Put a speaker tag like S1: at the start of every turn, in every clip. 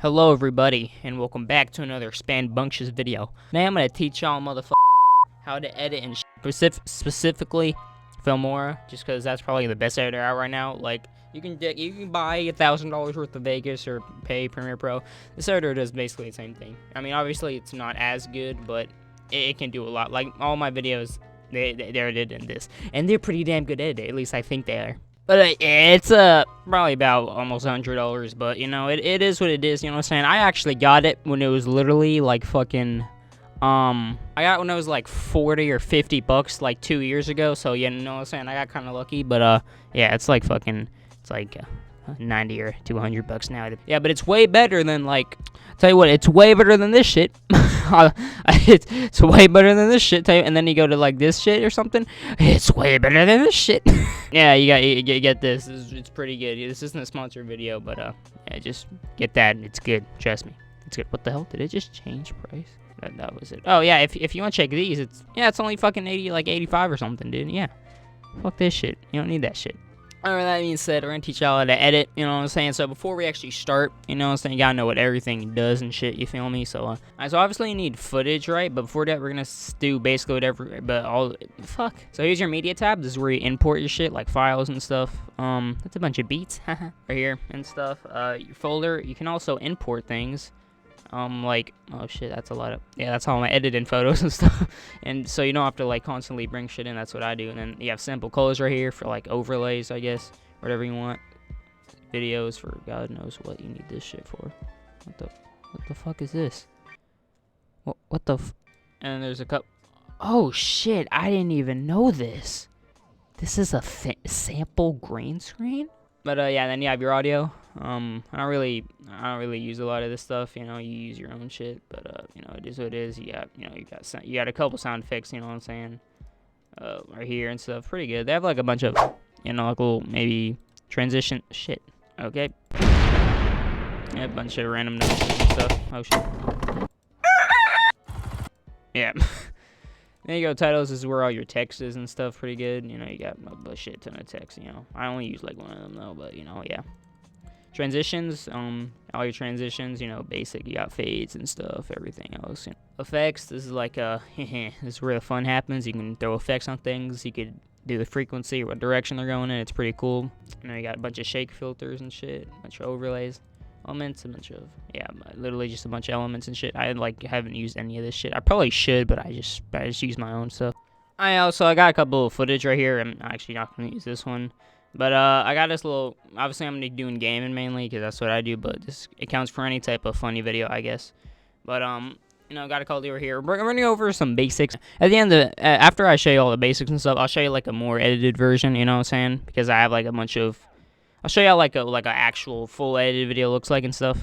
S1: Hello everybody, and welcome back to another Spanbunctious video. Today I'm gonna teach y'all motherfuckers how to edit and specifically Filmora, just because that's probably the best editor out right now. Like, you can buy $1,000 worth of Vegas or pay Premiere Pro. This editor does basically the same thing. I mean, obviously it's not as good, but it can do a lot. Like, all my videos, they're edited in this, and they're pretty damn good edited. At least I think they are. But it's probably about almost $100, but you know, it is what it is, you know what I'm saying? I actually got it when it was literally like fucking I got it when it was like 40 or 50 bucks like 2 years ago. So you know what I'm saying? I got kind of lucky, but yeah, it's like fucking 90 or 200 bucks now. Yeah, but it's way better than, like, tell you what, it's way better than this shit. It's way better than this shit. And then you go to like this shit or something. It's way better than this shit. Yeah, you get this. It's pretty good. This isn't a sponsored video, but yeah, just get that. It's good. Trust me, it's good. What the hell? Did it just change price? That was it. Oh yeah, if you want to check these, it's only fucking 85 or something, dude. Yeah, fuck this shit. You don't need that shit. Alright, that being said, we're gonna teach y'all how to edit, you know what I'm saying? So before we actually start, you know what I'm saying, you gotta know what everything does and shit, you feel me? So, so obviously you need footage, right? But before that, we're gonna do basically whatever, fuck. So here's your media tab. This is where you import your shit, like files and stuff. That's a bunch of beats, right here, and stuff. Your folder, you can also import things. Like, oh shit, that's a lot of, yeah, that's all my editing photos and stuff. And so you don't have to like constantly bring shit in. That's what I do. And then you have simple colors right here for like overlays, I guess, whatever you want. Videos for God knows what you need this shit for. What the fuck is this? What the and there's a cup. Oh shit, I didn't even know this. This is a sample green screen? But yeah, then you have your audio. I don't really use a lot of this stuff. You know, you use your own shit. But you know, it is what it is. You got a couple sound effects. You know what I'm saying? Right here and stuff. Pretty good. They have like a bunch of, you know, like little maybe transition shit. Okay. Yeah, a bunch of random noises and stuff. Oh shit. Yeah. There you go, titles. This is where all your text is and stuff. Pretty good. You know, you got a shit ton of text. You know, I only use like one of them though, but you know, yeah. Transitions, all your transitions, you know, basic. You got fades and stuff, everything else. You know. Effects. This is like this is where the fun happens. You can throw effects on things. You could do the frequency or what direction they're going in. It's pretty cool. You know, you got a bunch of shake filters and shit, a bunch of overlays. Elements, a bunch of, yeah, literally just a bunch of elements and shit. I haven't used any of this shit. I probably should, but I just use my own stuff. I got a couple of footage right here. I'm actually not gonna use this one, but I got this little. Obviously, I'm gonna be doing gaming mainly because that's what I do. But it counts for any type of funny video, I guess. But you know, got a couple over here. We're running over some basics. At the end of after I show you all the basics and stuff, I'll show you like a more edited version. You know what I'm saying? Because I have like a bunch of. I'll show you like a actual full edited video looks like and stuff.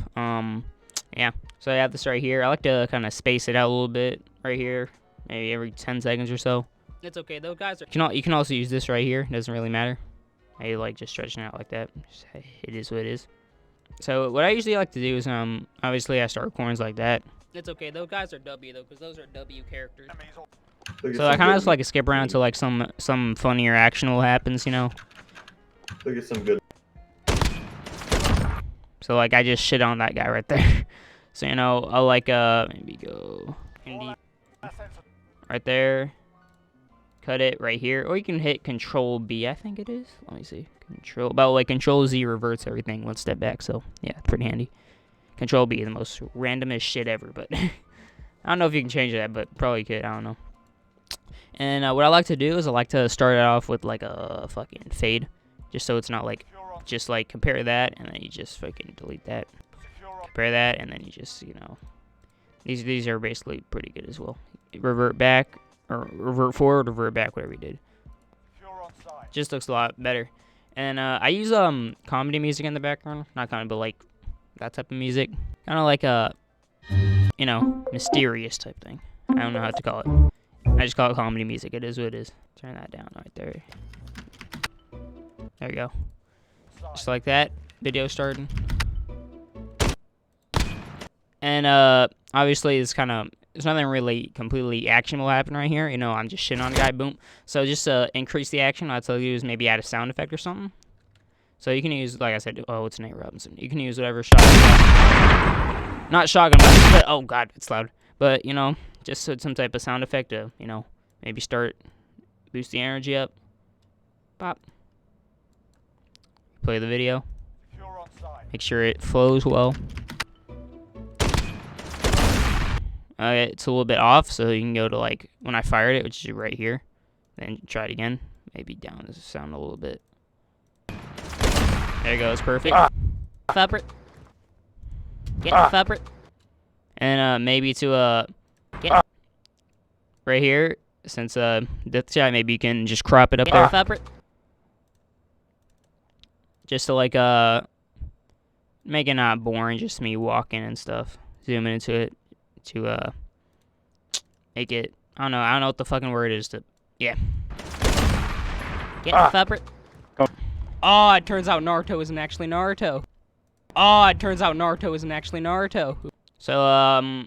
S1: Yeah. So I have this right here. I like to kind of space it out a little bit right here, maybe every 10 seconds or so. It's okay though, guys. You can also use this right here. It doesn't really matter. I like just stretching out like that. It is what it is. So what I usually like to do is obviously I start recording like that. It's okay. Those guys are W though, because those are W characters. So I kind of just like to skip around until like some funnier actionable happens, you know.
S2: Look at some good.
S1: So like I just shit on that guy right there. So you know, I'll like maybe go indie right there. Cut it right here, or you can hit Control B. I think it is. Let me see. Control Z reverts everything one step back. So yeah, pretty handy. Control B, the most randomest shit ever. But I don't know if you can change that, but probably could. I don't know. And what I like to do is I like to start it off with like a fucking fade, just so it's not like. Just like compare that, and then you just fucking delete that. Compare that, and then you just, you know, these are basically pretty good as well. Revert back, or revert forward, revert back, whatever you did. Just looks a lot better. And I use comedy music in the background, not comedy, but like that type of music, kind of like a, you know, mysterious type thing. I don't know how to call it. I just call it comedy music. It is what it is. Turn that down right there. There you go. Just like that, video starting. And obviously there's nothing really completely actionable happening right here. You know, I'm just shitting on a guy, boom. So just to increase the action, I'll tell you is maybe add a sound effect or something. So you can use, like I said, oh, it's Nate Robinson. You can use whatever shot. Not shotgun, but oh god, it's loud. But, you know, just some type of sound effect to, you know, maybe boost the energy up. Pop. Play the video. Make sure it flows well. It's a little bit off, so you can go to, like, when I fired it, which is right here. Then try it again. Maybe down the sound a little bit. There it goes, perfect. Fabric. Get fabric. And maybe to get right here, since death shot, maybe you can just crop it up there. Fabric. Just to like make it not boring, just me walking and stuff. Zooming into it to make it, I don't know what the fucking word is to, yeah. Get fabric. Oh, it turns out Naruto isn't actually Naruto. Oh, it turns out Naruto isn't actually Naruto. So,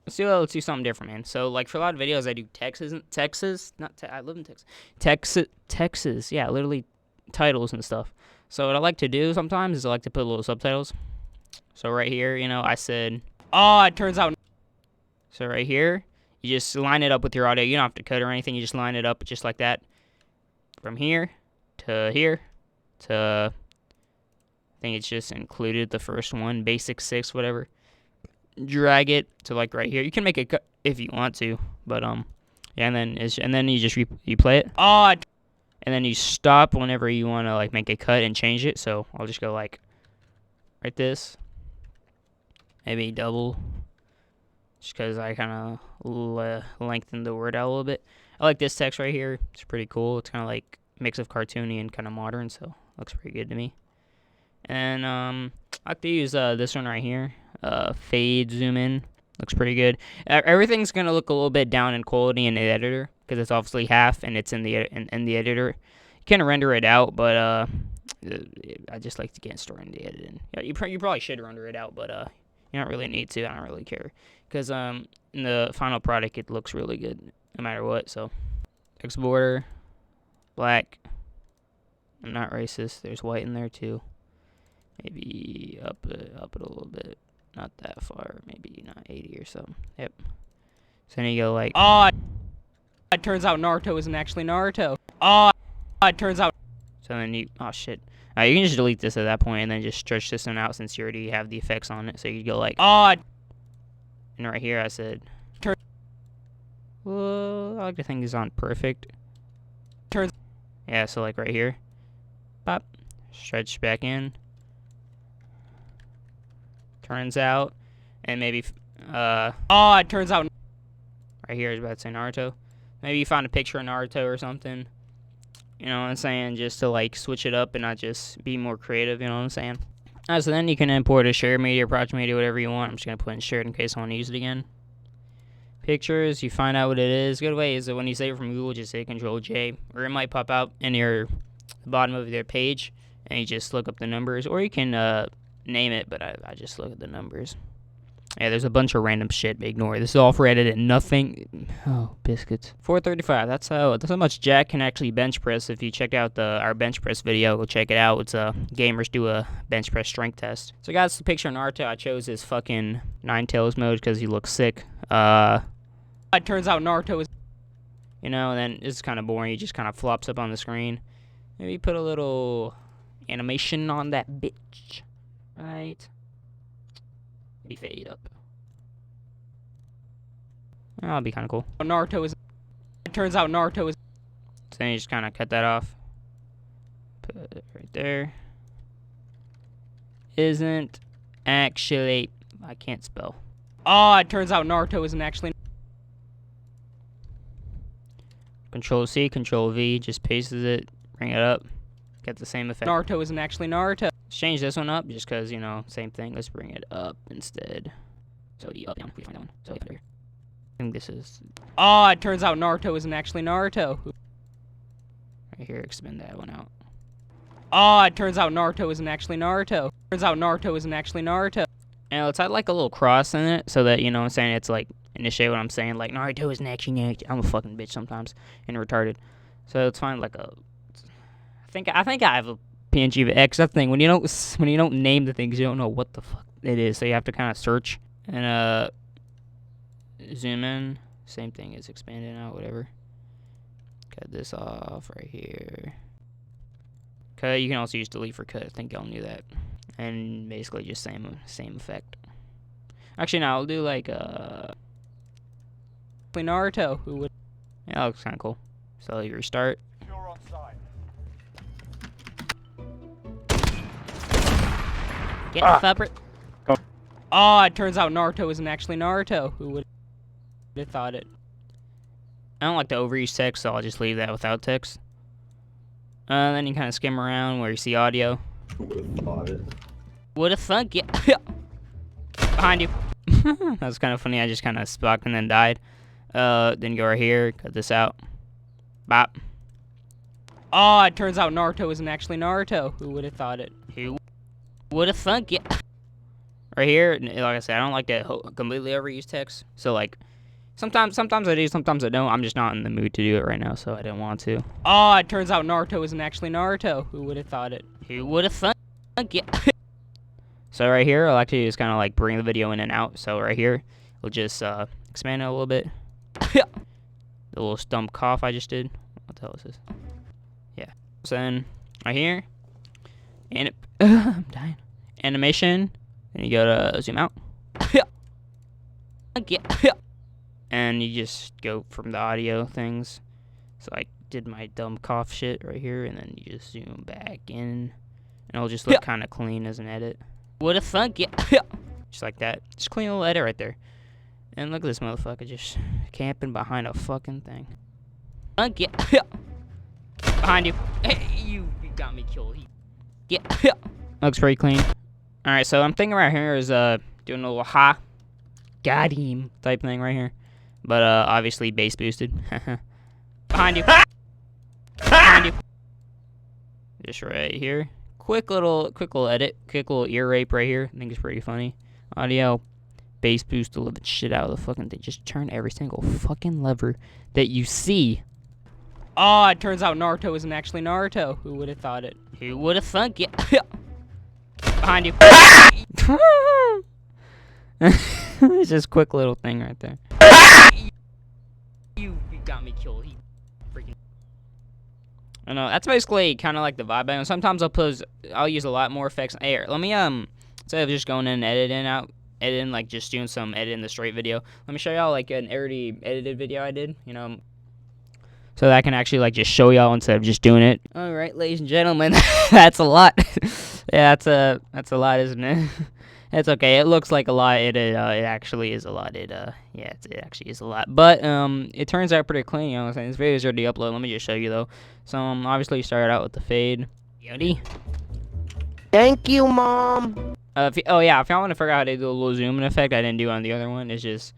S1: let's do something different, man. So, like, for a lot of videos, I do I live in Texas. Texas, yeah, literally titles and stuff. So, what I like to do sometimes is I like to put little subtitles. So, right here, you know, I said, oh, it turns out. So, right here, you just line it up with your audio. You don't have to cut or anything. You just line it up just like that. From here to here to, I think it's just included the first one, basic 6, whatever. Drag it to like right here. You can make it cut if you want to, but yeah, and then you just you play it. Oh, and then you stop whenever you want to like make a cut and change it. So I'll just go like right this, maybe double, just because I kind of lengthened the word out a little bit. I like this text right here. It's pretty cool. It's kind of like mix of cartoony and kind of modern, so looks pretty good to me. And I like to use this one right here. Fade, zoom in, looks pretty good. Everything's gonna look a little bit down in quality in the editor because it's obviously half and it's in the editor. You can render it out, but I just like to get started in the editing. Yeah, you probably should render it out, but you don't really need to. I don't really care because in the final product it looks really good no matter what. So text border, black. I'm not racist. There's white in there too. Maybe up it a little bit. Not that far, maybe not 80 or something. Yep. So then you go like, oh, it turns out Naruto isn't actually Naruto. Oh, it turns out. So then you, oh shit. You can just delete this at that point and then just stretch this one out since you already have the effects on it. So you go like, oh, and right here I said, well, I like to think it's on perfect. Yeah, so like right here, pop, stretch back in. Turns out, and maybe, oh, it turns out, right here is about to say Naruto. Maybe you find a picture of Naruto or something, you know what I'm saying, just to, like, switch it up and not just be more creative, you know what I'm saying. So then you can import a shared media, project media, whatever you want. I'm just going to put in shared in case I want to use it again. Pictures, you find out what it is. Good way is that when you save it from Google, just hit Control-J, or it might pop out in the bottom of their page, and you just look up the numbers, or you can, name it, but I just look at the numbers. Yeah, there's a bunch of random shit, but ignore it. This is all for edit and nothing. Oh, biscuits. 435. That's how much Jack can actually bench press. If you check out our bench press video, go check it out. It's gamers do a bench press strength test. So guys, the picture of Naruto, I chose his fucking Nine Tails mode because he looks sick. It turns out Naruto is, you know, and then it's kind of boring. He just kind of flops up on the screen. Maybe put a little animation on that bitch. Right. Maybe fade up. That'll be kind of cool. Naruto is. It turns out Naruto is. So then you just kind of cut that off. Put it right there. Isn't actually. I can't spell. Oh, it turns out Naruto isn't actually. Control C, Control V, just pastes it, bring it up, get the same effect. Naruto isn't actually Naruto. Let's change this one up just because, you know, same thing. Let's bring it up instead. So up, down, we find that one. So here. I think this is. Oh, it turns out Naruto isn't actually Naruto. Right here, expand that one out. Oh, it turns out Naruto isn't actually Naruto. Turns out Naruto isn't actually Naruto. And let's add like a little cross in it so that, you know what I'm saying, it's like initiate what I'm saying, like Naruto isn't actually Naruto. I'm a fucking bitch sometimes and retarded. So let's find like a. I think I have a PNG of X. That thing when you don't name the things, you don't know what the fuck it is. So you have to kind of search and zoom in. Same thing as expanding out, whatever. Cut this off right here. Cut. You can also use delete for cut. I think y'all knew that. And basically just same effect. Actually, no, I'll do like Naruto. Who would? Yeah, that looks kind of cool. So you restart. Get the fabric. Oh, it turns out Naruto isn't actually Naruto. Who would have thought it? I don't like to overuse text, so I'll just leave that without text. Then you kind of skim around where you see audio.
S2: Who would have thought it?
S1: Would have thunk it. Behind you. That was kind of funny. I just kind of stuck and then died. Then go right here. Cut this out. Bop. Oh, it turns out Naruto isn't actually Naruto. Who would have thought it? Who would have thunk it? Right here, like I said, I don't like to completely overuse text. So like, sometimes I do, sometimes I don't. I'm just not in the mood to do it right now, so I didn't want to. Oh, it turns out Naruto isn't actually Naruto. Who would have thought it? Who would have thunk it? So right here, I like to just kind of like bring the video in and out. So right here, we'll just expand it a little bit. The little stump cough I just did. What the hell is this? Yeah. So then right here, and I'm dying. Animation. And you go to zoom out. And you just go from the audio things. So I did my dumb cough shit right here, and then you just zoom back in, and it'll just look kind of clean as an edit. What a thunk it. Just like that. Just clean little edit right there. And look at this motherfucker just camping behind a fucking thing. Thunk it. Behind you. Hey, you got me killed. Yeah. Looks pretty clean. Alright, so I'm thinking right here is doing a little got him type thing right here. But obviously bass boosted. Behind you. Behind you. Just right here. Quick little edit. Quick little ear rape right here. I think it's pretty funny. Audio. Bass boost to live the shit out of the fucking thing. Just turn every single fucking lever that you see. Oh, it turns out Naruto isn't actually Naruto. Who would have thought it? Who would have thunk it? Behind you. It's just a quick little thing right there. You got me killed. He freaking. I know that's basically kind of like the vibe. And sometimes I'll use a lot more effects. Hey, let me instead of just going in and editing like just doing some editing the straight video. Let me show y'all like an already edited video I did. You know. So that I can actually like just show y'all instead of just doing it. All right, ladies and gentlemen, that's a lot. Yeah, that's a lot, isn't it? It's okay. It looks like a lot. It actually is a lot. It actually is a lot. But it turns out pretty clean. You know what I'm saying? This video is already uploaded. Let me just show you though. So obviously you started out with the fade. Yoddy.
S3: Thank you, Mom.
S1: If y'all want to figure out how to do a little zoom in effect, I didn't do on the other one. It's just.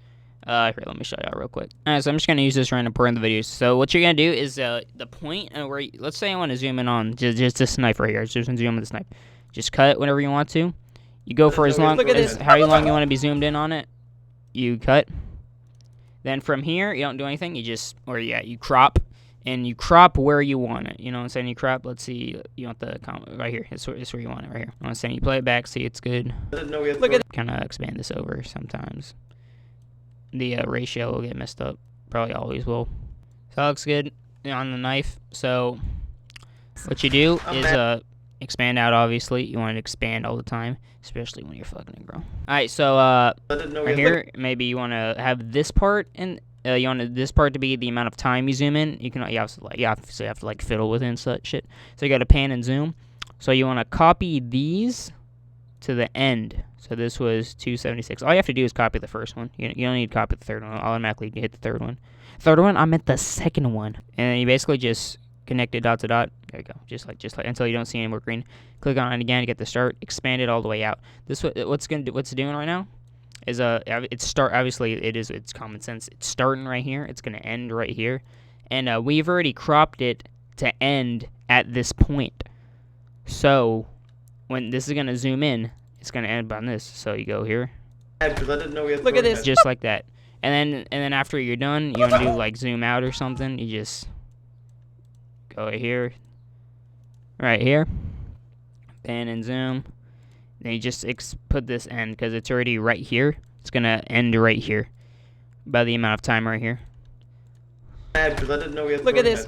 S1: Here, let me show y'all real quick. Alright, so I'm just going to use this random part in the video. So what you're going to do is the point where, let's say I want to zoom in on just this snipe right here. Just zoom in the snipe. Just cut it whenever you want to. You go for as long as how long you want to be zoomed in on it. You cut. Then from here, you don't do anything. You crop. And you crop where you want it. You know what I'm saying? You crop. Let's see. You want the comment right here. It's where you want it right here. I'm saying you play it back. See, it's good. Look at it. Kind of expand this over sometimes. The ratio will get messed up. Probably always will. So that looks good on the knife. So what you do is expand out, obviously. You want to expand all the time, especially when you're fucking a girl. Alright, so right here, maybe you want to have this part, and you want this part to be the amount of time you zoom in. You obviously have to like fiddle with it and such shit. So you got to pan and zoom. So you want to copy these to the end. So this was 276. All you have to do is copy the first one. You don't need to copy the third one. Automatically hit the third one. Third one, I meant the second one. And then you basically just connect it dot to dot. There you go. Just like until you don't see any more green. Click on it again to get the start. Expand it all the way out. This what's doing right now is obviously it's common sense. It's starting right here. It's gonna end right here. And we've already cropped it to end at this point. So when this is gonna zoom in, it's gonna end on this. So you go here. Look at this, just like that. And then after you're done, you want to do like zoom out or something. You just go right here, pan and zoom, Then you just put this end because it's already right here. It's gonna end right here by the amount of time right here.
S2: Because I didn't know we had.
S1: Look at this.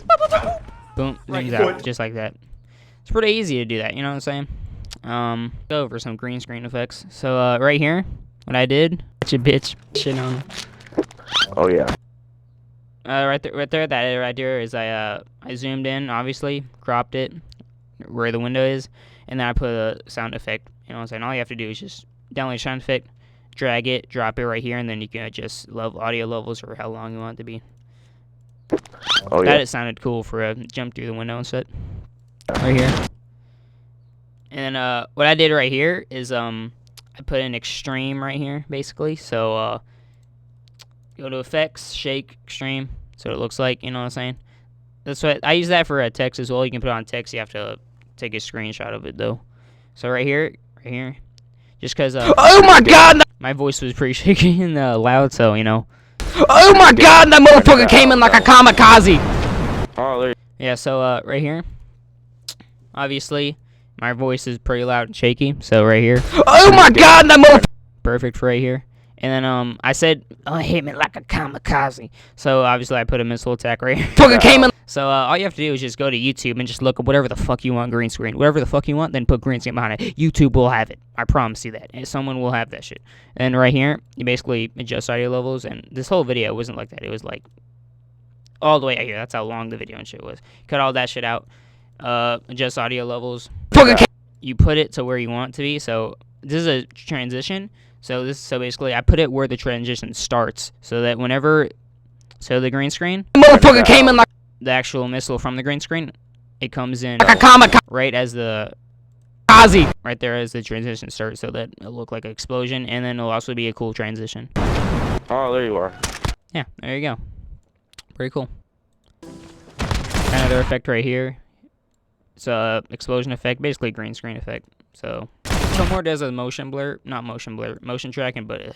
S1: Boom,
S3: Right.
S1: zooms out just like that. It's pretty easy to do that. You know what I'm saying? Go over some green screen effects. So right here, what I did, bitch, shit on.
S3: Oh yeah.
S1: Right there, that right there is I zoomed in, obviously, cropped it where the window is, and then I put a sound effect. You know what I'm saying? All you have to do is just download a sound effect, drag it, drop it right here, and then you can adjust audio levels or how long you want it to be.
S3: Oh
S1: That
S3: yeah.
S1: it sounded cool for a jump through the window and shit. Right here. And then what I did right here is I put an extreme right here, basically. So go to effects, shake, extreme. So it looks like, you know what I'm saying? That's what I use that for text as well. You can put it on text. You have to take a screenshot of it though. So right here, just because
S3: Oh my God!
S1: my voice was pretty shaky and loud, so you know. Oh my God! That motherfucker came in like a kamikaze.
S3: Oh, there.
S1: Yeah. So right here, obviously, my voice is pretty loud and shaky. So right here. Oh my God! That motherfucker. Perfect for right here. And then I said, "Oh, hit me like a kamikaze." So obviously I put a missile attack right here. Fucking came in. So all you have to do is just go to YouTube and just look up whatever the fuck you want green screen. Whatever the fuck you want, then put green screen behind it. YouTube will have it. I promise you that. And someone will have that shit. And right here, you basically adjust audio levels. And this whole video wasn't like that. It was like all the way out here. That's how long the video and shit was. Cut all that shit out. Adjust audio levels. You put it to where you want it to be. So this is a transition. So basically I put it where the transition starts, so that whenever the green screen motherfucker came in like the actual missile from the green screen, it comes in right as the right there as the transition starts, so that it'll look like an explosion, and then it'll also be a cool transition.
S3: Oh, there you are.
S1: Yeah, there you go. Pretty cool. Another effect right here. It's a explosion effect, basically green screen effect. So Filmora does a motion tracking, but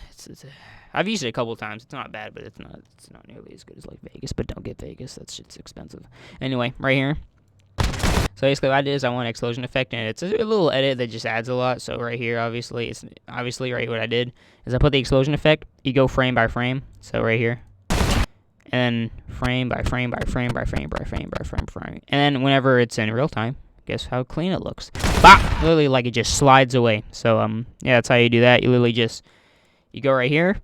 S1: I've used it a couple times. It's not bad, but it's not nearly as good as like Vegas. But don't get Vegas, that shit's expensive. Anyway, right here. So basically, what I did is I want an explosion effect, and it's a little edit that just adds a lot. So right here, obviously right. What I did is I put the explosion effect. You go frame by frame. So right here, and frame by frame by frame by frame by frame by frame by frame, and then whenever it's in real time. Guess how clean it looks. Bah! Literally, like it just slides away. So, yeah, that's how you do that. You literally you go right here,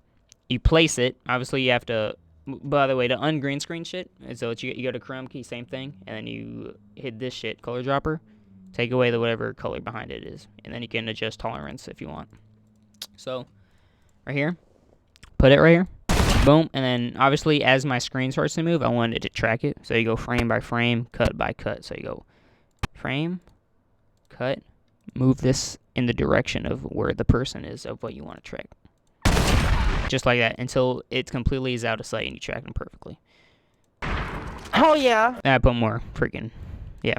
S1: you place it. Obviously, you have to, by the way, to ungreen screen shit. So you go to Chrome key, same thing, and then you hit this shit, color dropper, take away the whatever color behind it is, and then you can adjust tolerance if you want. So, right here, put it right here. Boom, and then obviously, as my screen starts to move, I wanted it to track it. So you go frame by frame, cut by cut. So you go frame, cut, move this in the direction of where the person is of what you want to track. Just like that until it completely is out of sight and you track them perfectly.
S3: Oh yeah.
S1: And I put more freaking, yeah.